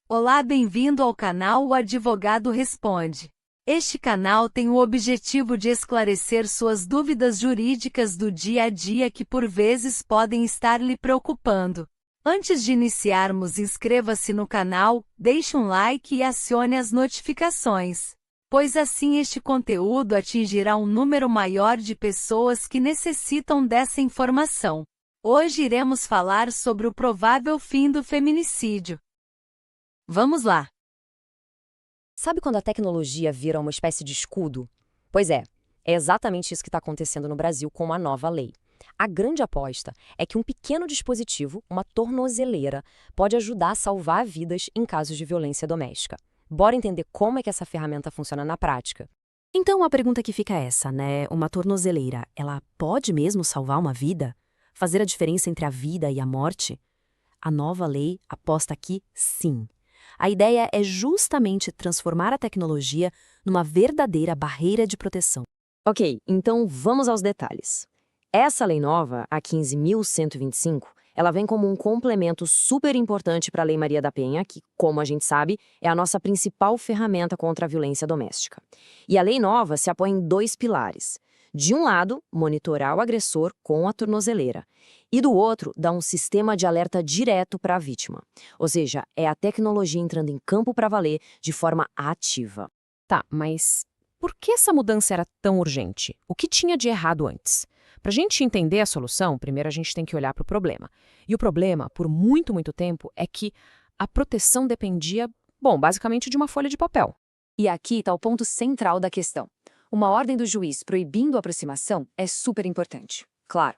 Olá, bem-vindo ao canal O Advogado Responde. Este canal tem o objetivo de esclarecer suas dúvidas jurídicas do dia a dia que por vezes podem estar lhe preocupando. Antes de iniciarmos, inscreva-se no canal, deixe um like e acione as notificações, pois assim este conteúdo atingirá um número maior de pessoas que necessitam dessa informação. Hoje iremos falar sobre o provável fim do feminicídio. Vamos lá! Sabe quando a tecnologia vira uma espécie de escudo? Pois é exatamente isso que está acontecendo no Brasil com a nova lei. A grande aposta é que um pequeno dispositivo, uma tornozeleira, pode ajudar a salvar vidas em casos de violência doméstica. Bora entender como é que essa ferramenta funciona na prática. Então a pergunta que fica é essa, né? Uma tornozeleira, ela pode mesmo salvar uma vida? Fazer a diferença entre a vida e a morte? A nova lei aposta aqui sim. A ideia é justamente transformar a tecnologia numa verdadeira barreira de proteção. Ok, então vamos aos detalhes. Essa lei nova, a 15.125, ela vem como um complemento super importante para a Lei Maria da Penha, que, como a gente sabe, é a nossa principal ferramenta contra a violência doméstica. E a lei nova se apoia em dois pilares. De um lado, monitorar o agressor com a tornozeleira. E do outro, dar um sistema de alerta direto para a vítima. Ou seja, é a tecnologia entrando em campo para valer de forma ativa. Tá, mas por que essa mudança era tão urgente? O que tinha de errado antes? Para a gente entender a solução, primeiro a gente tem que olhar para o problema. E o problema, por muito tempo, é que a proteção dependia, basicamente de uma folha de papel. E aqui está o ponto central da questão. Uma ordem do juiz proibindo a aproximação é super importante, claro.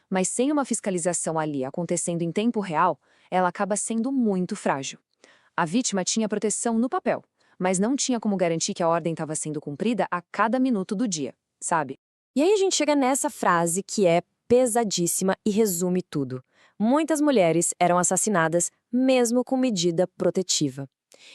Mas sem uma fiscalização ali acontecendo em tempo real, ela acaba sendo muito frágil. A vítima tinha proteção no papel, mas não tinha como garantir que a ordem estava sendo cumprida a cada minuto do dia, sabe? E aí a gente chega nessa frase que é pesadíssima e resume tudo. Muitas mulheres eram assassinadas mesmo com medida protetiva.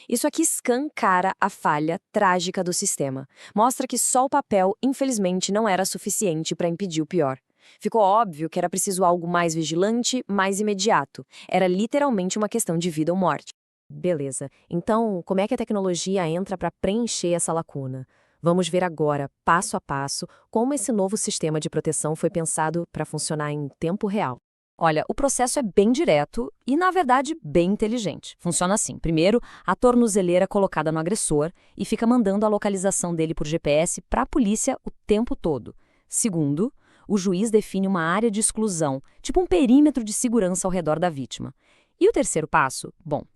Isso aqui escancara a falha trágica do sistema. Mostra que só o papel, infelizmente, não era suficiente para impedir o pior. Ficou óbvio que era preciso algo mais vigilante, mais imediato. Era literalmente uma questão de vida ou morte. Beleza. Então, como é que a tecnologia entra para preencher essa lacuna? Vamos ver agora, passo a passo, como esse novo sistema de proteção foi pensado para funcionar em tempo real. Olha, o processo é bem direto e, na verdade, bem inteligente. Funciona assim. Primeiro, a tornozeleira é colocada no agressor e fica mandando a localização dele por GPS para a polícia o tempo todo. Segundo, o juiz define uma área de exclusão, tipo um perímetro de segurança ao redor da vítima. E o terceiro passo?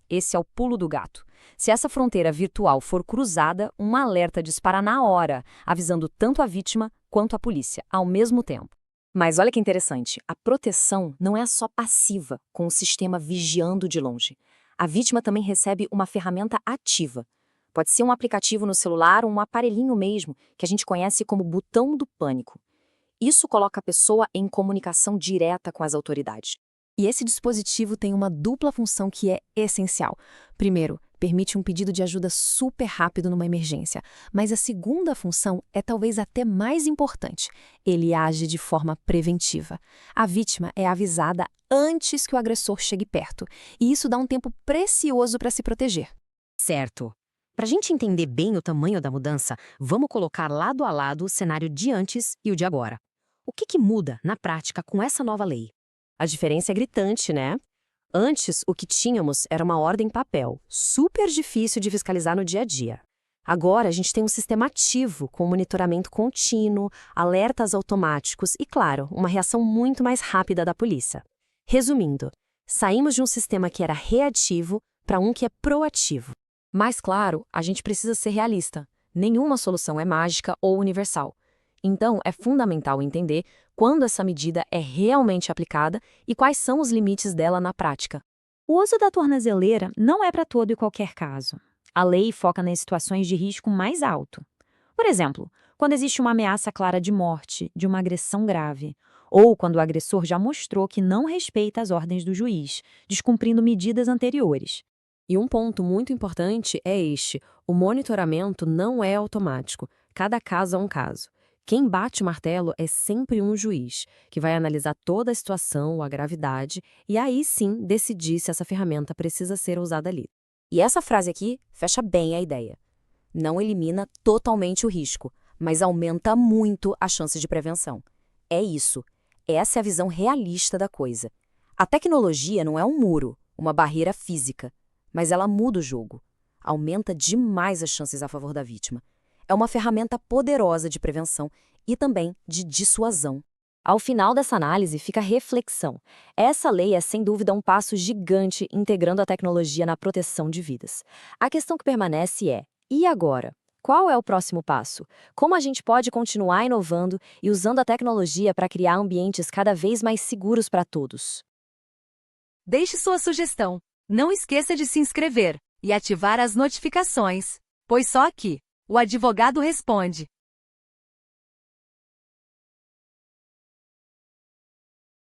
Esse é o pulo do gato. Se essa fronteira virtual for cruzada, um alerta dispara na hora, avisando tanto a vítima quanto a polícia, ao mesmo tempo. Mas olha que interessante, a proteção não é só passiva, com o sistema vigiando de longe. A vítima também recebe uma ferramenta ativa. Pode ser um aplicativo no celular ou um aparelhinho mesmo, que a gente conhece como botão do pânico. Isso coloca a pessoa em comunicação direta com as autoridades. E esse dispositivo tem uma dupla função que é essencial. Primeiro, permite um pedido de ajuda super rápido numa emergência. Mas a segunda função é talvez até mais importante. Ele age de forma preventiva. A vítima é avisada antes que o agressor chegue perto. E isso dá um tempo precioso para se proteger. Certo. Para a gente entender bem o tamanho da mudança, vamos colocar lado a lado o cenário de antes e o de agora. O que muda, na prática, com essa nova lei? A diferença é gritante, né? Antes, o que tínhamos era uma ordem em papel, super difícil de fiscalizar no dia a dia. Agora, a gente tem um sistema ativo, com monitoramento contínuo, alertas automáticos e, claro, uma reação muito mais rápida da polícia. Resumindo, saímos de um sistema que era reativo para um que é proativo. Mas, claro, a gente precisa ser realista. Nenhuma solução é mágica ou universal. Então, é fundamental entender quando essa medida é realmente aplicada e quais são os limites dela na prática. O uso da tornozeleira não é para todo e qualquer caso. A lei foca nas situações de risco mais alto. Por exemplo, quando existe uma ameaça clara de morte, de uma agressão grave, ou quando o agressor já mostrou que não respeita as ordens do juiz, descumprindo medidas anteriores. E um ponto muito importante é este: o monitoramento não é automático. Cada caso é um caso. Quem bate o martelo é sempre um juiz, que vai analisar toda a situação, a gravidade, e aí sim decidir se essa ferramenta precisa ser usada ali. E essa frase aqui fecha bem a ideia. Não elimina totalmente o risco, mas aumenta muito as chances de prevenção. É isso. Essa é a visão realista da coisa. A tecnologia não é um muro, uma barreira física, mas ela muda o jogo. Aumenta demais as chances a favor da vítima. É uma ferramenta poderosa de prevenção e também de dissuasão. Ao final dessa análise fica a reflexão. Essa lei é sem dúvida um passo gigante integrando a tecnologia na proteção de vidas. A questão que permanece é: e agora? Qual é o próximo passo? Como a gente pode continuar inovando e usando a tecnologia para criar ambientes cada vez mais seguros para todos? Deixe sua sugestão. Não esqueça de se inscrever e ativar as notificações, pois só aqui o advogado responde.